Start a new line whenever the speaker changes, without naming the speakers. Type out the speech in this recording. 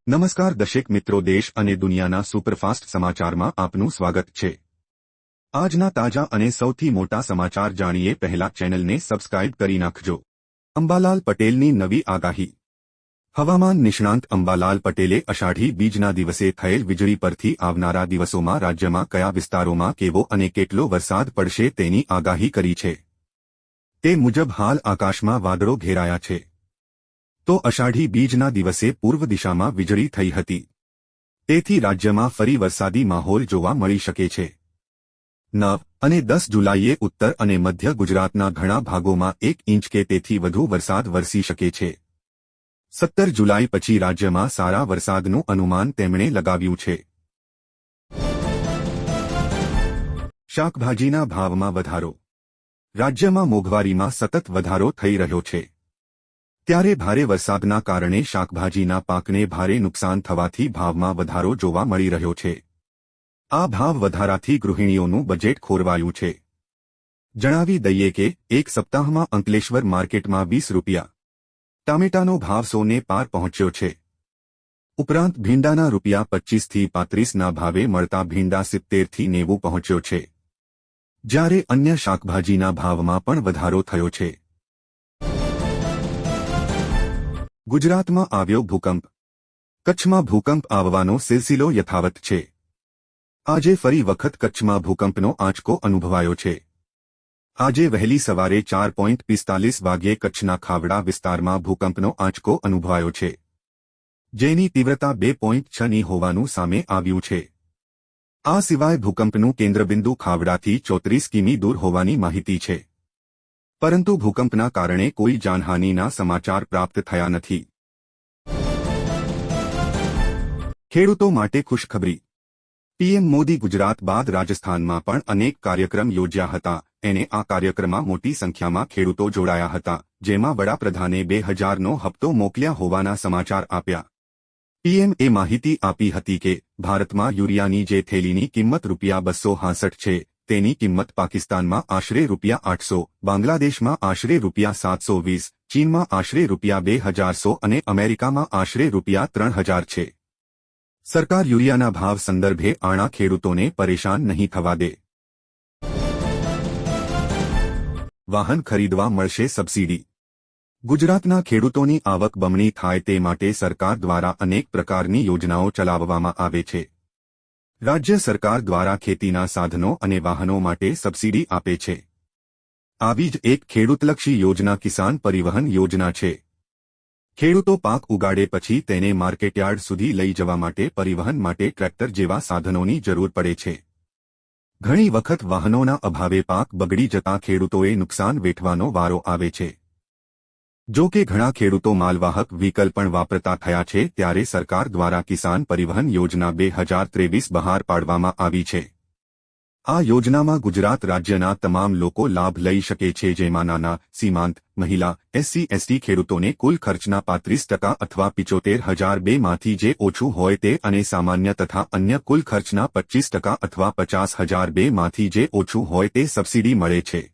નમસ્કાર દર્શક મિત્રો, દેશ અને દુનિયાના સુપરફાસ્ટ સમાચારમાં આપનું સ્વાગત છે। આજના તાજા અને સૌથી મોટા સમાચાર જાણીએ પહેલા ચેનલને સબસ્ક્રાઇબ કરી નાખજો। અંબાલાલ પટેલની નવી આગાહી। હવામાન નિષ્ણાંત અંબાલાલ પટેલે અષાઢી બીજના દિવસે થયેલ વીજળી પરથી આવનારા દિવસોમાં રાજ્યમાં કયા વિસ્તારોમાં કેવો અને કેટલો વરસાદ પડશે તેની આગાહી કરી છે। તે મુજબ હાલ આકાશમાં વાદળો ઘેરાયા છે। તો અષાઢી બીજના દિવસે પૂર્વ દિશામાં વીજળી થઈ હતી, તેથી રાજ્યમાં ફરી વરસાદી માહોલ જોવા મળી શકે છે। 9 અને 10 જુલાઈએ ઉત્તર અને મધ્ય ગુજરાતના ઘણા ભાગોમાં 1 ઇંચ કે તેથી વધુ વરસાદ વરસી શકે છે। 17 જુલાઈ પછી રાજ્યમાં સારા વરસાદનું અનુમાન તેમણે લગાવ્યું છે। શાકભાજીના ભાવમાં વધારો। રાજ્યમાં મોંઘવારીમાં સતત વધારો થઈ રહ્યો છે, ત્યારે ભારે વરસાદના કારણે શાકભાજીના પાકને ભારે નુકસાન થવાથી ભાવમાં વધારો જોવા મળી રહ્યો છે। આ ભાવ વધારાથી ગૃહિણીઓનું બજેટ ખોરવાયું છે। જણાવી દઈએ કે એક સપ્તાહમાં અંકલેશ્વર માર્કેટમાં 20 રૂપિયા ટામેટાનો ભાવ 100 ને પાર પહોંચ્યો છે। ઉપરાંત ભીંડાના રૂપિયા 25 થી 35ના ભાવે મળતા ભીંડા 70 થી 90 પહોંચ્યો છે, જ્યારે અન્ય શાકભાજીના ભાવમાં પણ વધારો થયો છે। ગુજરાતમાં આવ્યો ભૂકંપ। કચ્છમાં ભૂકંપ આવવાનો સિલસિલો યથાવત છે। આજે ફરી વખત કચ્છમાં ભૂકંપનો આંચકો અનુભવાયો છે। આજે વહેલી સવારે 4:45 વાગ્યે કચ્છના ખાવડા વિસ્તારમાં ભૂકંપનો આંચકો અનુભવાયો છે, જેની તીવ્રતા 2.6ની હોવાનું સામે આવ્યું છે। આ સિવાય ભૂકંપનું કેન્દ્રબિંદુ ખાવડાથી 34 કિમી દૂર હોવાની માહિતી છે, પરંતુ ભૂકંપના કારણે કોઈ જાનહાનિના સમાચાર પ્રાપ્ત થયા નથી। ખેડૂતો માટે ખુશખબરી। પીએમ મોદી ગુજરાત બાદ રાજસ્થાનમાં પણ અનેક કાર્યક્રમ યોજ્યા હતા। એને આ કાર્યક્રમમાં મોટી સંખ્યામાં ખેડૂતો જોડાયા હતા, જેમાં વડાપ્રધાને 2000નો હપ્તો મોકલ્યા હોવાના સમાચાર આપ્યા। પીએમએ માહિતી આપી હતી કે ભારતમાં યુરિયાની જે થેલીની કિંમત ₹262 છે, તેની કિંમત પાકિસ્તાનમાં આશરે ₹800, બાંગ્લાદેશમાં આશરે ₹720, ચીનમાં આશરે ₹2100 અને અમેરિકામાં આશરે ₹3000 છે। સરકાર યુરિયાના ભાવ સંદર્ભે આણા ખેડૂતોને પરેશાન નહીં થવા દે। વાહન ખરીદવા મળશે સબસિડી। ગુજરાતના ખેડૂતોની આવક બમણી થાય તે માટે સરકાર દ્વારા અનેક પ્રકારની યોજનાઓ ચલાવવામાં આવે છે। રાજ્ય સરકાર દ્વારા ખેતીના સાધનો અને વાહનો માટે સબસિડી આપે છે। આવી જ એક ખેડૂતલક્ષી યોજના કિસાન પરિવહન યોજના છે। ખેડૂતો પાક ઉગાડે પછી તેને માર્કેટયાર્ડ સુધી લઈ જવા માટે પરિવહન માટે ટ્રેક્ટર જેવા સાધનોની જરૂર પડે છે। ઘણી વખત વાહનોના અભાવે પાક બગડી જતા ખેડૂતોએ નુકસાન વેઠવાનો વારો આવે છે। જો કે ઘણા ખેડૂતો માલવાહક વ્હીકલ પણ વાપરતા થયા છે, ત્યારે સરકાર દ્વારા કિસાન પરિવહન યોજના 2023 બહાર પાડવામાં આવી છે। આ યોજનામાં ગુજરાત રાજ્યના તમામ લોકો લાભ લઈ શકે છે, જેમાં નાના, સીમાંત, મહિલા, SC/ST ખેડૂતોને કુલ ખર્ચના 35% અથવા 75,002 માંથી જે ઓછું હોય તે અને સામાન્ય તથા અન્ય કુલ ખર્ચના 25% અથવા 50,002 માંથી જે ઓછું હોય તે સબસિડી મળે છે।